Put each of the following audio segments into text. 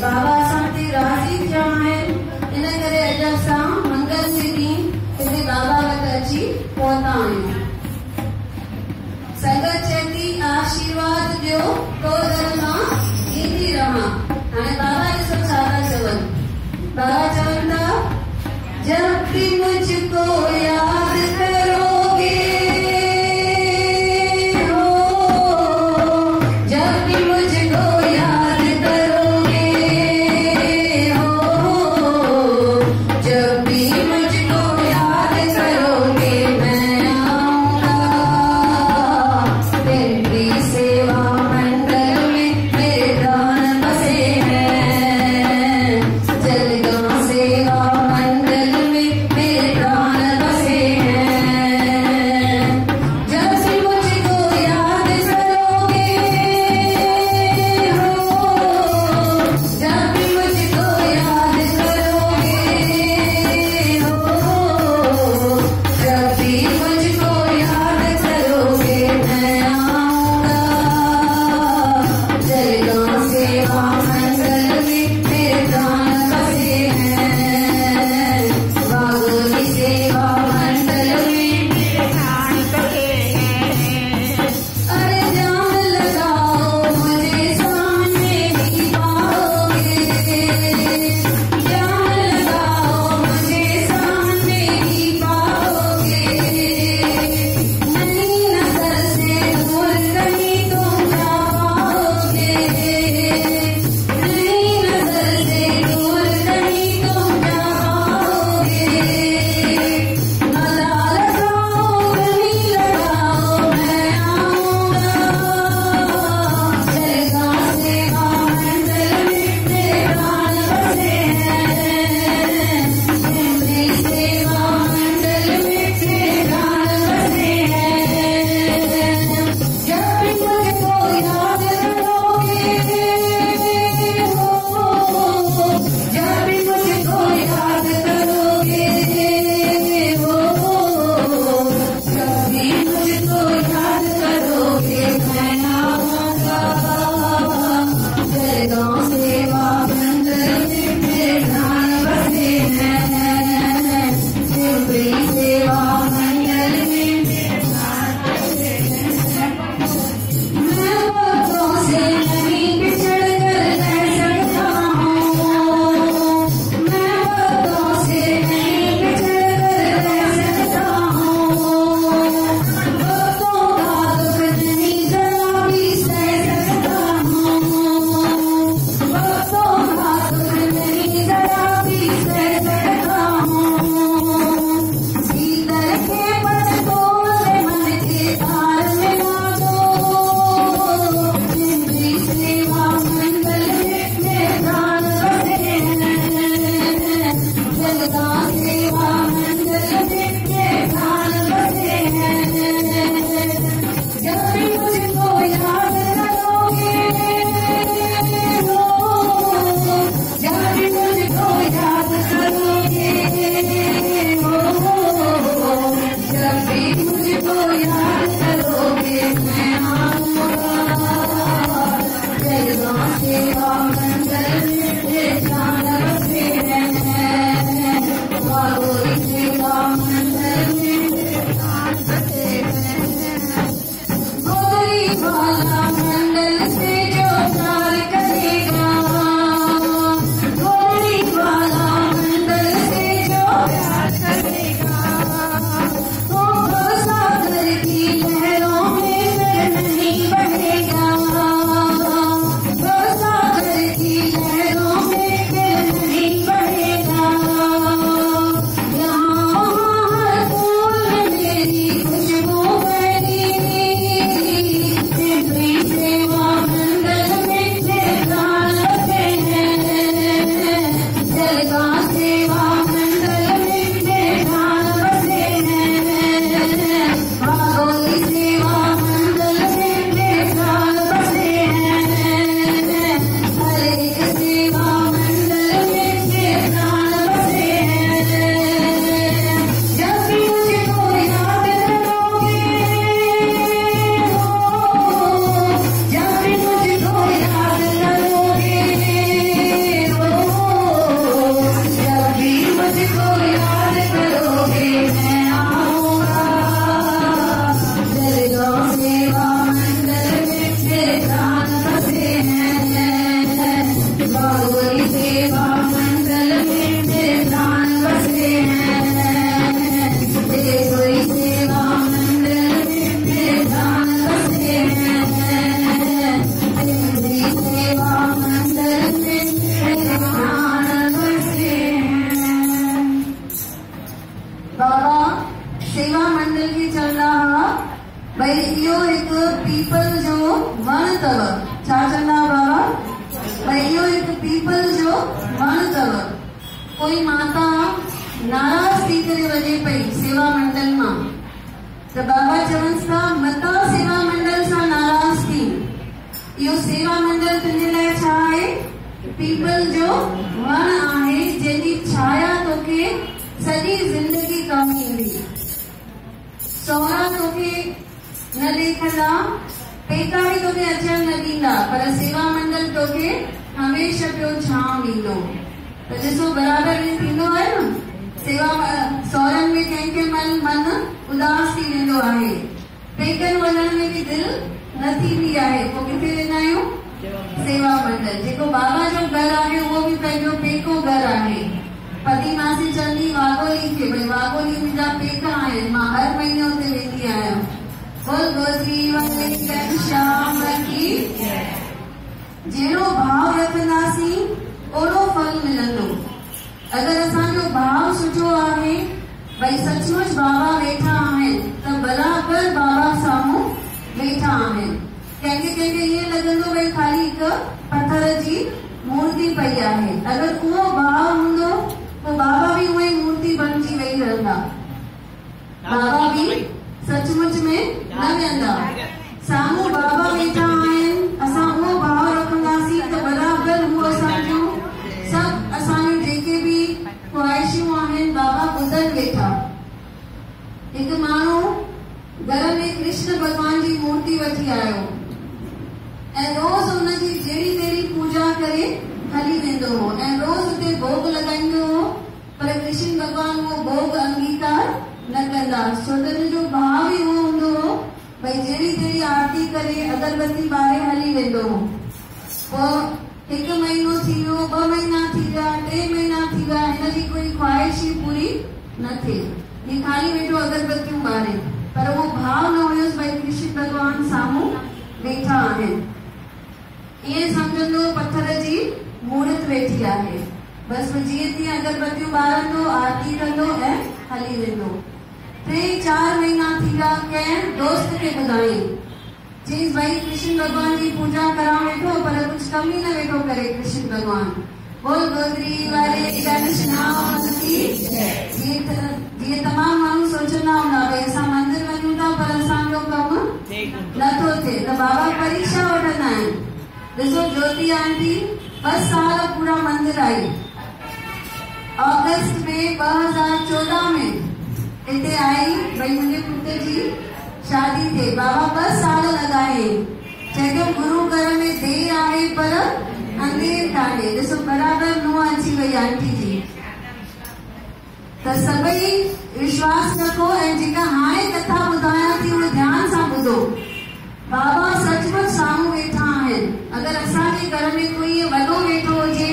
बाबा सां राज़ी थिया आहिनि, इन करे अजब सां मंगल जे ॾींहुं हिते बाबा वटि अची पहुता आहियूं। संगत चवंदी आशीर्वाद ॾियो तो दर मां ईंदी रहां। हाणे बाबा ॾिसो छा था चवनि। बाबा चवनि था, जब भी मुझको याद करोगे, जब भी मुझको याद करोगे, जब भी मुझको याद करोगे, मैं आऊंगा तेरी सेवा मंडल में, मेरे प्राण बसे हैं। जलगांव सेवा मंडल में मेरे प्राण बसे हैं। वाला मंडल से जो प्यार करेगा, गोली वाला मंडल से जो प्यार करेगा, वो सागर की लहरों में फिर नहीं बढ़ेगा, वो सागर की लहरों में फिर नहीं बढ़ेगा। यहाँ हर फूल में मेरी खुशबू बनी, तेरी सेवा मंडल में तेरे प्राण बसे हैं, जलगा सेवा मंडल में तेरे प्राण बसे हैं, वागोली सेवा मंडल में तेरे प्राण बसे हैं, हर एक सेवा मंडल में तेरे प्राण बसे हैं। जब भी मुझको याद करोगे, जब भी मुझको याद करोगे, जब भी मुझको याद करोगे, मैं आऊंगा। जलगांव सेवा मंडल में तेरे प्राण बसे हैं, बागोली सेवा मंडल में तेरे प्राण बसे हैं, देवरी सेवा मंडल में तेरे प्राण बसे हैं, देवरी सेवा मंडल में तेरे प्राण बसे हैं। बाबा सेवा मंडल की चल रहा भाई इहो एक पीपल जो वण अथव, छा चवंदा बाबा भाई इहो एक पीपल जो वण अथव। कोई माता नाराज थी करे वञे पई सेवा मंडल मां, त बाबा चवन्स था मता सेवा मंडल सां नाराज थी, इहो सेवा मंडल तुंहिंजे लाइ छा आहे? पीपल जो वण आहे जंहिंजी छाया तोखे सॼी ज़िंदगी कमु ईंदी। सहुरा तोखे न ॾेखंदा, पेका बि तोखे अचण न ॾींदा, पर सेवा मंडल तोखे हमेशह पियो छांव ॾींदो। त ॾिसो बराबरि ईअं थींदो आहे न, सेवा सहुरनि में कंहिंखे मन उदास थी वेंदो आहे, पेकनि वञण में बि दिलि न थींदी आहे, पोइ किथे वेंदा आहियूं? सेवा मंडल। जेको बाबा जो घर आहे उहो बि पंहिंजो पेको घर आहे। पति मासी चवंदी वागोली खे, भई वागोली मुंहिंजा पेका आहिनि, मां हर महीने उते वेंदी आहियां। बोल गोत्री वाले श्याम की जहिड़ो भाव रखंदासीं ओड़ो फल मिलंदो। अगरि असांजो भाव सुठो आहे, भई सचमुच बाबा वेठा आहिनि, त बराबरि बाबा साम्हूं वेठा आहिनि। कंहिंखे कंहिंखे ईअं लॻंदो भई ख़ाली हिकु पत्थर जी मूर्ति पई आहे, अगरि उहो भाव हूंदो तो बाबा भी उहे मूर्ति बणजी वेही रहंदा, बाबा भी सचमुच में न वेंदा। साम्हूं बाबा वेठा आहिनि, असां उहो भाव रखंदासीं त बराबरि उहो असांजो सभु असांजूं जेके बि ख्वाहिशूं आहिनि बाबा ॿुधनि वेठा। हिकु माण्हू घर में कृष्ण भॻवान जी मूर्ति वठी आयो ऐं रोज़ हुनजी जहिड़ी तेड़ी पूजा करे हली वेंदो हो ऐं रोज़ उते भोग लॻाईंदो हो, पर कृष्ण भॻवान उहो भोग अंगीकार न कंदा, छो त हुनजो भाव ई उहो हूंदो हो भई जहिड़ी तेड़ी आरती करे अगरबत्ती ॿारे हली वेंदो हो। पोइ हिकु महीनो थी वियो, 2 महीना थी विया, 3 महीना थी विया, हिनजी कोई ख्वाहिश ई पूरी न थिए, ही ख़ाली वेठो अगरबत्तियूं ॿारे, पर उहो भाव न हुयुसि भई कृष्ण भॻवान साम्हूं वेठा आहिनि। ईअं सम्झंदो पत्थर जी मूर्त वेठी आहे, बसि जीअं तीअं अगरबत्तियूं ॿारंदो, आरती कंदो ऐं हली वेंदो। 3-4 महीना थी विया, कंहिं दोस्त खे ॿुधाई, चईंसि भई कृष्ण भॻवान जी पूजा करण वेठो, पर कुझु कम ई न वेठो करे कृष्ण भॻवान। बोल गोत्री वाले जीअं तमामु माण्हू सोचंदा हूंदा भई असां मंदिर वञूं था पर असांजो कमु नथो थिए, त बाबा परीक्षा वठंदा आहिनि। ॾिसो ज्योति आंटी 2 साल पूरा मंदिर आई, अगस्त में 2014 में हिते आई, भई मुंहिंजे पुट जी शादी थे, बाबा 2 साल लॻाए, चइजो गुरु घर में देर आहे पर अंधेर कान्हे। ॾिसो बराबरि नुंहुं अची वई आंटी जी। त सभई विश्वास रखो ऐं जेका हाणे कथा ॿुधायां थी उहे ध्यान सां ॿुधो। बाबा सच सचमुच साम्हूं वेठा आहिनि। अगरि असांजे घर में कोई वॾो वेठो हुजे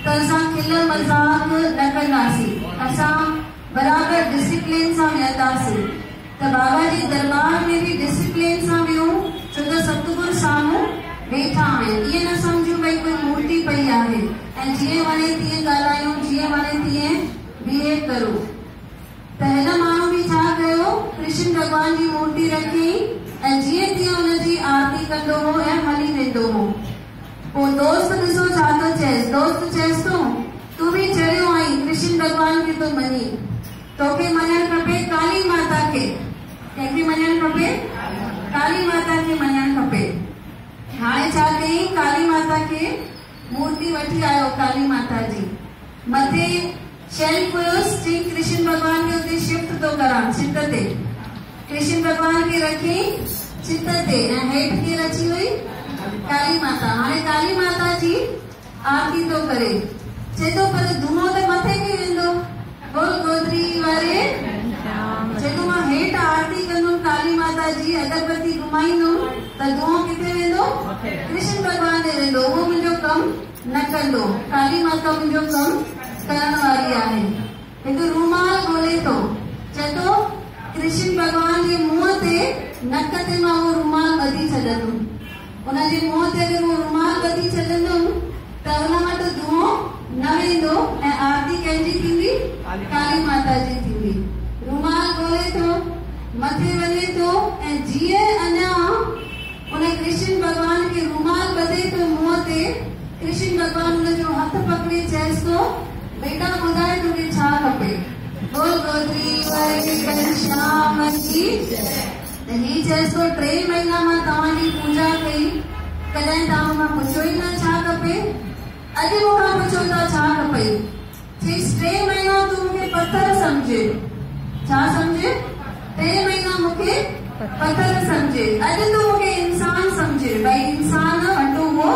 त असां खिल मज़ाक न कंदासीं, असां बराबरि डिसिप्लिन सां वेहंदासीं। त बाबा जी दरबार में बि डिसिप्लिन सां वेहूं, छो त सतगुरु साम्हूं वेठा आहिनि। ईअं न सम्झूं भई कोई मूर्ति पई आहे ऐं जीअं वणे तीअं ॻाल्हायूं, जीअं वणे तीअं बिहेव करूं। त हिन माण्हू बि छा कयो, कृष्ण भॻवान जी मूर्ति रखी ऐं जीअं तीअं हुनजी आरती कंदो हो ऐं हली वेंदो हो। पोइ दोस्त ॾिसो छा थो चएसि, दोस्त चएसि थो तूं बि चढ़ियो आई कृष्ण भॻवान खे तो मञी, तोखे मञणु खपे काली माता खे। कंहिंखे मञणु खपे? काली माता खे मञणु खपे। हाणे छा कयईं, काली माता खे मूर्ति वठी आयो, काली माता जी मथे शेल्फ हुयोसि, चई कृष्ण भॻवान खे उते शिफ्ट थो करां छित ते। कृष्ण भॻवान खे रखी छित ते ऐं हेठि केरु अची वई, काली माता। हाणे काली माता जी आरती थो करे, चए थो पर धुओं त मथे खे वेंदो, बोल गोदरी वारे। चए थो मां हेठि आरती कंदुमि काली माता जी, अगरबत्ती घुमाईंदुमि त धुओं किथे वेंदो, कृष्ण भॻवान ॾे वेंदो, उहो मुंहिंजो कमु न कंदो। काली माता मुंहिंजो कमु करण वारी आहे। हिकु रूमाल ॻोल्हे थो, चए थो कृष्ण भॻवान जे मुंहं ते नक ते मां उहो रूमाल ॿधी छॾंदुमि। उनजे मुंहं ते अगरि उहो रूमाल ॿधी छॾंदुमि त उन वटि धुओं न वेंदो ऐं आरती कंहिंजी थींदी, काली माता जी थींदी। रूमाल ॻोल्हे थो, मथे वञे थो ऐं जीअं अञा उन कृष्ण भॻवान खे रूमाल ॿधे थो मुंहं ते, कृष्ण भॻवान हुनजो हथ पकड़े चएसि थो बेटा ॿुधाए तोखे छा खपे, बोल गोदरी वारे घनश्याम जी। त ही चएसि थो 3 महीना मां तव्हांजी पूजा कई, कॾहिं तव्हां मां पुछियो ई न छा खपे, अॼु मूंखां पुछो था छा खपे। चईसि 3 महीना तूं मूंखे पत्थर सम्झे, छा सम्झे, 3 महीना मूंखे पत्थर सम्झे, अॼु तूं मूंखे इंसान सम्झे, भई इंसान वटो वो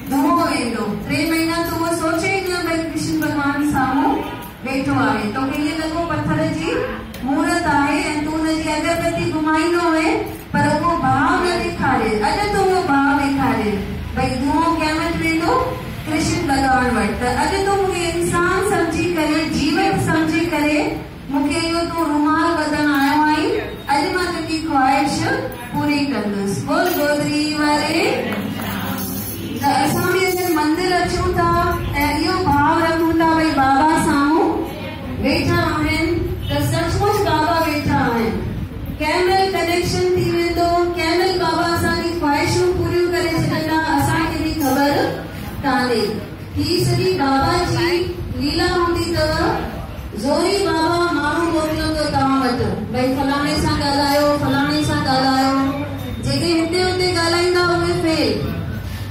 धुओं वेंदो। 3 महीना तूं उहो सोचे ई न भई कृष्ण भॻवान साम्हूं वेठो आहे, तोखे ईअं लॻो पत्थर जी मूर्त आहे ऐं तूं हुनजी अगरबत्ती घुमाईंदो हुए पर उहो भाव न ॾेखारे। अॼु तूं उहो भाव ॾेखारे भई धुओं कंहिं वटि वेंदो, कृष्ण भॻवान वटि। त अॼु तूं मूंखे इंसान सम्झी करे, जीवत सम्झी करे मूंखे इहो तूं रूमाल ॿधण आयो आहीं, अॼु मां तुंहिंजी ख़्वाहिश पूरी कंदुसि, बोल गोदरी वारे। त असां बि अगरि मंदिर अचूं था ऐं इहो भाव रखूं था भई बाबा साम्हूं वेठा आहिनि त सचमुच बाबा वेठा आहिनि। कंहिं महिल कनेक्शन थी वेंदो, कंहिं महिल बाबा असांजी ख़्वाहिशूं पूरियूं करे छॾंदा, असांखे बि ख़बर कान्हे। ही सॼी बाबा जी लीला हूंदी अथव। ज़ोरी बाबा माण्हू मोकिलंदो तव्हां वटि, भई फलाणे सां ॻाल्हायो, फलाणे सां ॻाल्हायो। जेके हिते हुते ॻाल्हाईंदा उहे फेल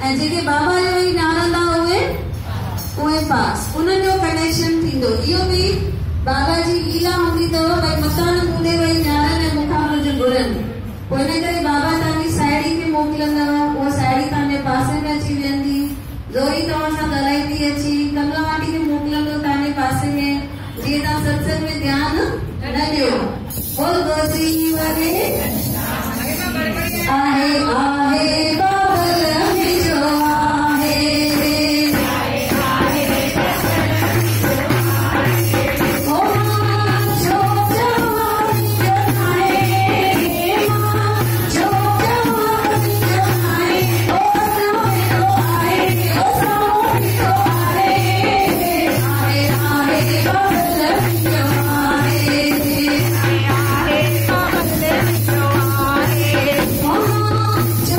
ऐं जेके बाबा जो वेही ॼाणंदा उहे पास, उन्हनि जो कनेक्शन थींदो। इहो बि बाबा जी लीला हूंदी अथव, भई मकान कूड़े वेही ॼाणनि ऐं मूंखां कुझु घुरनि। पोइ हिन करे बाबा तव्हांजी साहेड़ी खे मोकिलंदव, उहा साहेड़ी तव्हांजे पासे में अची वेंदी। ज़ोरी तव्हां सां ॻाल्हाईंदी अची, कमला आंटी खे मोकिलंदो तव्हांजे पासे में, जीअं तव्हां सत्संग में ध्यानु न ॾियो। बोल गोदरी वारे आहे आहे बाबल में जो आहे जो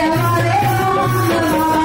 हमारे